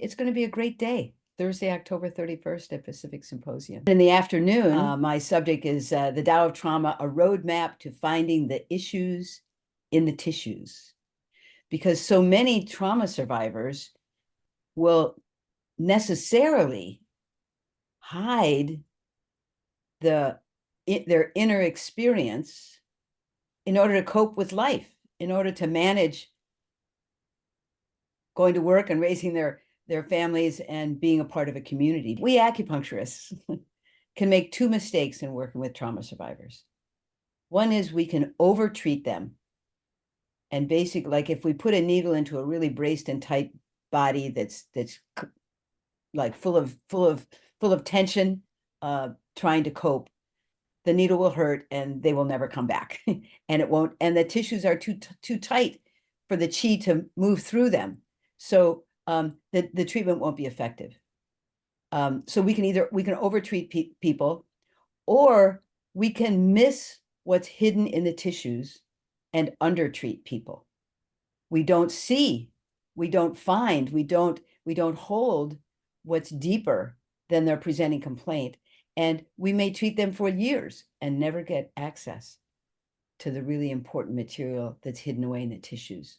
It's going to be a great day. Thursday, October 31st at Pacific Symposium. In the afternoon, my subject is the Tao of Trauma, a roadmap to finding the issues in the tissues. Because so many trauma survivors will necessarily hide their inner experience in order to cope with life, in order to manage going to work and raising their families and being a part of a community. We acupuncturists can make two mistakes in working with trauma survivors. One is we can overtreat them. And basically, like if we put a needle into a really braced and tight body that's like full of tension, trying to cope, the needle will hurt and they will never come back. And it won't, and the tissues are too tight for the chi to move through them. So the treatment won't be effective. So we can overtreat people, or we can miss what's hidden in the tissues and undertreat people. We don't see, we don't find, we don't hold what's deeper than their presenting complaint. And we may treat them for years and never get access to the really important material that's hidden away in the tissues.